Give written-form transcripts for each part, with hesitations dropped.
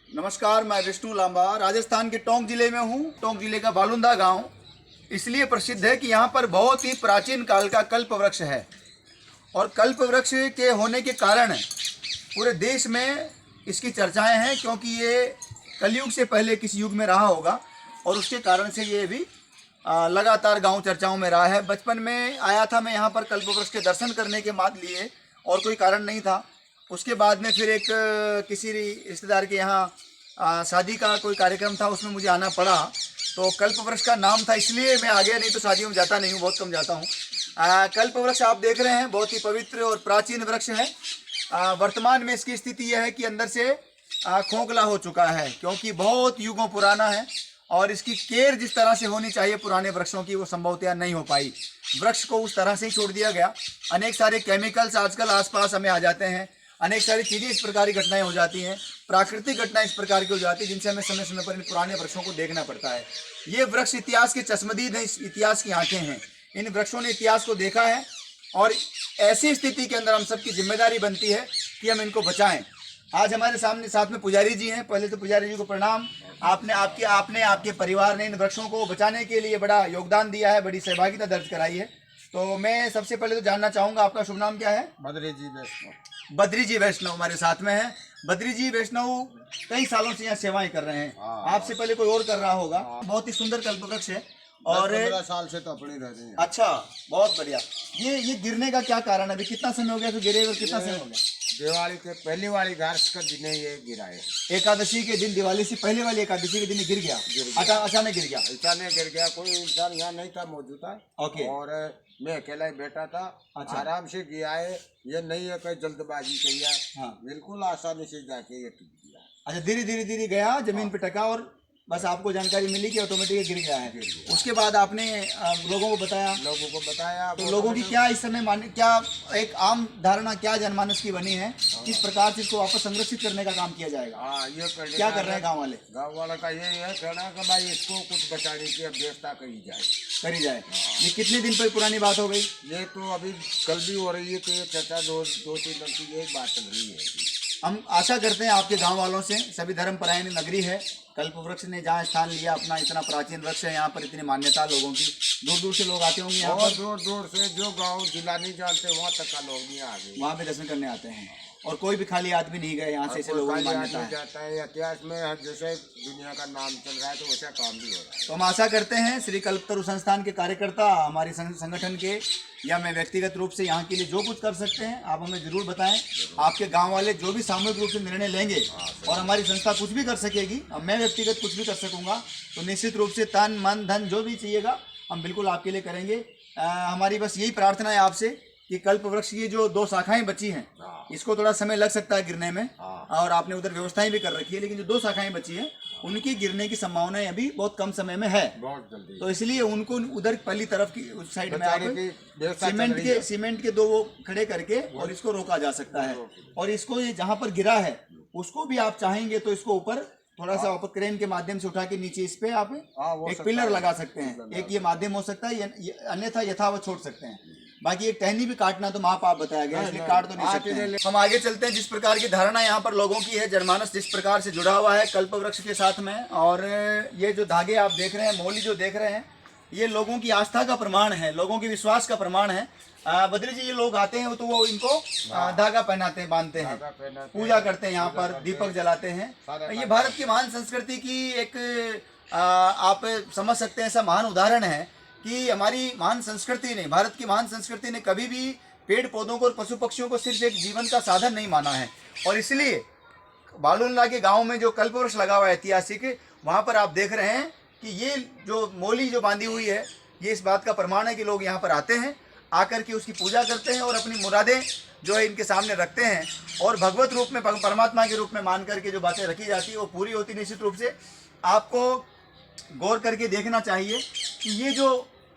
नमस्कार, मैं विष्णु लांबा राजस्थान के टोंक जिले में हूँ। टोंक जिले का बालुंदा गांव इसलिए प्रसिद्ध है कि यहाँ पर बहुत ही प्राचीन काल का कल्प वृक्ष है और कल्प वृक्ष के होने के कारण पूरे देश में इसकी चर्चाएं हैं, क्योंकि ये कलयुग से पहले किसी युग में रहा होगा और उसके कारण से ये भी लगातार गांव चर्चाओं में रहा है। बचपन में आया था मैं यहाँ पर कल्प वृक्ष के दर्शन करने के बाद लिए, और कोई कारण नहीं था। उसके बाद में फिर एक किसी रिश्तेदार के यहाँ शादी का कोई कार्यक्रम था, उसमें मुझे आना पड़ा, तो कल्प वृक्ष का नाम था इसलिए मैं आ गया, नहीं तो शादियों में जाता नहीं हूँ, बहुत कम जाता हूँ। कल्प वृक्ष आप देख रहे हैं, बहुत ही पवित्र और प्राचीन वृक्ष है। वर्तमान में इसकी स्थिति यह है कि अंदर से खोखला हो चुका है, क्योंकि बहुत युगों पुराना है और इसकी केयर जिस तरह से होनी चाहिए पुराने वृक्षों की, वो संभवतः नहीं हो पाई। वृक्ष को उस तरह से ही छोड़ दिया गया। अनेक सारे केमिकल्स आजकल आसपास हमें आ जाते हैं, अनेक सारी चीज़ें इस प्रकार की घटनाएं हो जाती हैं, प्राकृतिक घटनाएं इस प्रकार की हो जाती हैं, जिनसे हमें समय समय पर इन पुराने वृक्षों को देखना पड़ता है। ये वृक्ष इतिहास के चश्मदीद हैं, इतिहास की आंखें हैं। इन वृक्षों ने इतिहास को देखा है और ऐसी स्थिति के अंदर हम सबकी जिम्मेदारी बनती है कि हम इनको बचाएं। आज हमारे सामने साथ में पुजारी जी हैं। पहले तो पुजारी जी को प्रणाम। आपने आपके परिवार ने इन वृक्षों को बचाने के लिए बड़ा योगदान दिया है, बड़ी सहभागिता दर्ज कराई है। तो मैं सबसे पहले तो जानना चाहूँगा, आपका शुभ नाम क्या है? बद्री जी वैष्णव। बद्री जी वैष्णव हमारे साथ में है। बद्री जी वैष्णव कई सालों से यहाँ सेवाएं कर रहे हैं। आपसे पहले कोई और कर रहा होगा। बहुत ही सुंदर कल्प वृक्ष है और 15 साल से तो अपनी रह रही है। अच्छा, बहुत बढ़िया। ये गिरने का क्या कारण है? अभी कितना समय हो गया तो गिरे, और कितना समय हो गया? दिवाली के पहली वाली घास का दिन ये गिरा है। एकादशी के दिन, दिवाली से पहले वाली एकादशी के दिन गिर गया। अचानक गिर गया। अचानक गिर गया, कोई इंसान यहाँ नहीं था मौजूद था। ओके। और मैं अकेला ही बैठा था। अच्छा। आराम से गया है, ये नहीं है कोई जल्दबाजी की है। हाँ। बिल्कुल आसानी से जाके ये टिक गया। अच्छा, धीरे धीरे गया, जमीन पे टका और बस आपको जानकारी मिली कि ऑटोमेटिक गिर गया है। उसके बाद आपने लोगों को बताया। तो लोगों की क्या इस समय क्या एक आम धारणा, क्या जनमानस की बनी है, किस प्रकार से इसको वापस संरक्षित करने का काम किया जाएगा? हाँ, ये क्या कर रहे हैं गाँव वाले? गाँव वाला का यही है कहना कि भाई इसको कुछ बचाने की व्यवस्था करी जाए। ये कितने दिन पर पुरानी बात हो गई? ये तो अभी कल भी हो रही है, तो ये चर्चा दो तीन दिन की ये बात चल रही है। हम आशा करते हैं आपके गांव वालों से, सभी धर्मपरायण नगरी है, कल्प वृक्ष ने जहाँ स्थान लिया अपना, इतना प्राचीन वृक्ष है, यहाँ पर इतनी मान्यता लोगों की, दूर दूर से लोग आते होंगे यहाँ पर। दूर से जो गांव जिला नहीं जानते वहाँ तक का लोग नहीं आ गए, वहाँ पे दर्शन करने आते हैं और कोई भी खाली आदमी नहीं गए यहाँ से, ऐसे लोगों की मान्यता है। जाता है इतिहास में, जैसे दुनिया का नाम चल रहा है तो वैसा काम भी हो रहा है। तो हम आशा करते हैं श्री कल्पतरु संस्थान के कार्यकर्ता, हमारे संगठन के या मैं व्यक्तिगत रूप से यहाँ के लिए जो कुछ कर सकते हैं आप हमें जरूर बताएं। आपके गांव वाले जो भी सामूहिक रूप से निर्णय लेंगे और हमारी संस्था कुछ भी कर सकेगी, मैं व्यक्तिगत कुछ भी कर सकूंगा, तो निश्चित रूप से तन मन धन जो भी चाहिएगा हम बिल्कुल आपके लिए करेंगे। हमारी बस यही प्रार्थना है आपसे कि कल्प वृक्ष की जो 2 शाखाएं बची हैं, इसको थोड़ा समय लग सकता है गिरने में, और आपने उधर व्यवस्थाएं भी कर रखी है, लेकिन जो 2 शाखाएं बची हैं उनकी गिरने की संभावनाएं अभी बहुत कम समय में है, बहुत जल्दी। तो इसलिए उनको उधर पहली तरफ की उस साइड में आप सीमेंट के 2 वो खड़े करके और इसको रोका जा सकता है। और इसको ये जहाँ पर गिरा है उसको भी आप चाहेंगे तो इसको ऊपर थोड़ा सा ऊपर क्रेन के माध्यम से उठा के नीचे इस पे आप एक पिलर लगा सकते हैं। एक ये माध्यम हो सकता है, अन्यथा यथावत छोड़ सकते हैं। बाकी एक टहनी भी काटना तो माप आप बताया गया, इसलिए काट तो नहीं सकते। हम आगे चलते हैं। जिस प्रकार की धारणा यहाँ पर लोगों की है, जनमानस जिस प्रकार से जुड़ा हुआ है कल्प वृक्ष के साथ में, और ये जो धागे आप देख रहे हैं, मौली जो देख रहे हैं, ये लोगों की आस्था का प्रमाण है, लोगों के विश्वास का प्रमाण है। बद्री जी, ये लोग आते हैं तो वो इनको धागा पहनाते हैं, बांधते हैं, पूजा करते हैं, यहाँ पर दीपक जलाते हैं। ये भारत की महान संस्कृति की एक आप समझ सकते हैं ऐसा महान उदाहरण है कि हमारी महान संस्कृति ने, भारत की महान संस्कृति ने कभी भी पेड़ पौधों को और पशु पक्षियों को सिर्फ एक जीवन का साधन नहीं माना है। और इसलिए बालुंदा के गांव में जो कल्प वृक्ष लगा हुआ है ऐतिहासिक, वहाँ पर आप देख रहे हैं कि ये जो मौली जो बांधी हुई है, ये इस बात का प्रमाण है कि लोग यहाँ पर आते हैं, आकर के उसकी पूजा करते हैं और अपनी मुरादें जो है इनके सामने रखते हैं, और भगवत रूप में, परमात्मा के रूप में मान करके जो बातें रखी जाती है वो पूरी होती। निश्चित रूप से आपको गौर करके देखना चाहिए कि ये जो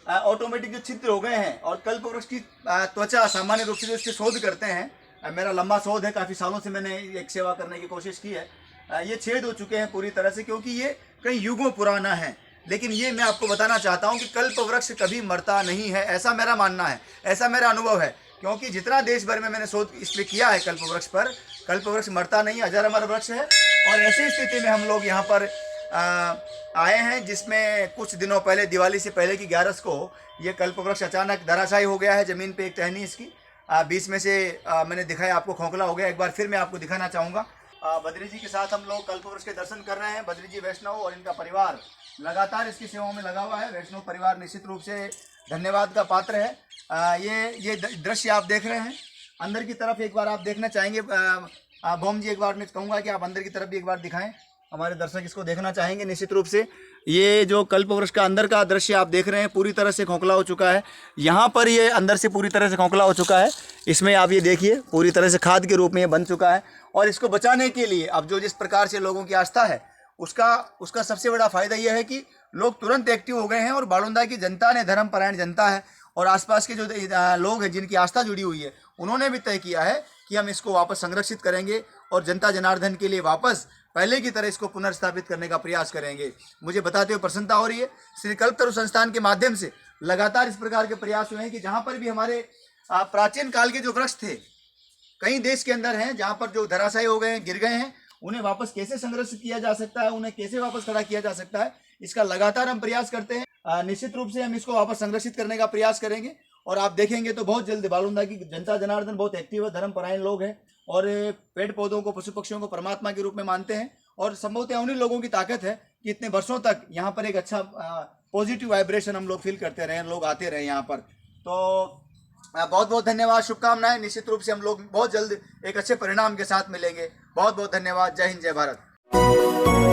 ऑटोमेटिक जो छिद्र हो गए हैं, और कल्प वृक्ष की त्वचा सामान्य रूप से जो इसके शोध करते हैं, मेरा लंबा शोध है, काफ़ी सालों से मैंने एक सेवा करने की कोशिश की है, ये छेद हो चुके हैं पूरी तरह से, क्योंकि ये कई युगों पुराना है। लेकिन ये मैं आपको बताना चाहता हूँ कि कल्प वृक्ष कभी मरता नहीं है, ऐसा मेरा मानना है, ऐसा मेरा अनुभव है क्योंकि जितना देश भर में मैंने शोध इस पर किया है कल्पवृक्ष पर, कल्पवृक्ष मरता नहीं, अजर अमर वृक्ष है। और ऐसी स्थिति में हम लोग यहाँ पर आए हैं, जिसमें कुछ दिनों पहले, दिवाली से पहले की 11 को ये कल्पवृक्ष अचानक धराशायी हो गया है। ज़मीन पे एक टहनी इसकी बीच में से मैंने दिखाया आपको, खोखला हो गया। एक बार फिर मैं आपको दिखाना चाहूँगा। बद्री जी के साथ हम लोग कल्पवृक्ष के दर्शन कर रहे हैं। बद्री जी वैष्णव और इनका परिवार लगातार इसकी सेवाओं में लगा हुआ है। वैष्णव परिवार निश्चित रूप से धन्यवाद का पात्र है। ये दृश्य आप देख रहे हैं, अंदर की तरफ एक बार आप देखना चाहेंगे। भौम जी, एक बार मैं कहूँगा कि आप अंदर की तरफ भी एक बार दिखाएं, हमारे दर्शक इसको देखना चाहेंगे निश्चित रूप से। ये जो कल्पवृक्ष का अंदर का दृश्य आप देख रहे हैं, पूरी तरह से खोखला हो चुका है। यहाँ पर ये अंदर से पूरी तरह से खोखला हो चुका है। इसमें आप ये देखिए, पूरी तरह से खाद के रूप में ये बन चुका है। और इसको बचाने के लिए अब जो जिस प्रकार से लोगों की आस्था है, उसका सबसे बड़ा फायदा यह है कि लोग तुरंत एक्टिव हो गए हैं। और बालुंदा की जनता ने, धर्मपरायण जनता है और आसपास के जो लोग हैं जिनकी आस्था जुड़ी हुई है, उन्होंने भी तय किया है कि हम इसको वापस संरक्षित करेंगे और जनता जनार्दन के लिए वापस पहले की तरह इसको पुनर्स्थापित करने का प्रयास करेंगे। मुझे बताते हुए प्रसन्नता हो रही है। श्री कल्पतरु संस्थान के माध्यम से लगातार इस प्रकार के प्रयास हुए हैं कि जहाँ पर भी हमारे प्राचीन काल के जो वृक्ष थे, कई देश के अंदर हैं जहाँ पर जो धराशायी हो गए हैं, गिर गए हैं, उन्हें वापस कैसे संरक्षित किया जा सकता है, उन्हें कैसे वापस खड़ा किया जा सकता है, इसका लगातार हम प्रयास करते हैं। निश्चित रूप से हम इसको वापस संरक्षित करने का प्रयास करेंगे। और आप देखेंगे तो बहुत जल्द बालुंदा की जनता जनार्दन बहुत एक्टिव है, धर्मपरायण लोग हैं और पेड़ पौधों को, पशु पक्षियों को परमात्मा के रूप में मानते हैं। और संभवतः उन्हीं लोगों की ताकत है कि इतने वर्षों तक यहाँ पर एक अच्छा पॉजिटिव वाइब्रेशन हम लोग फील करते रहे, लोग आते रहे यहाँ पर। तो बहुत बहुत धन्यवाद, शुभकामनाएं। निश्चित रूप से हम लोग बहुत जल्द एक अच्छे परिणाम के साथ मिलेंगे। बहुत बहुत धन्यवाद। जय हिंद, जय भारत।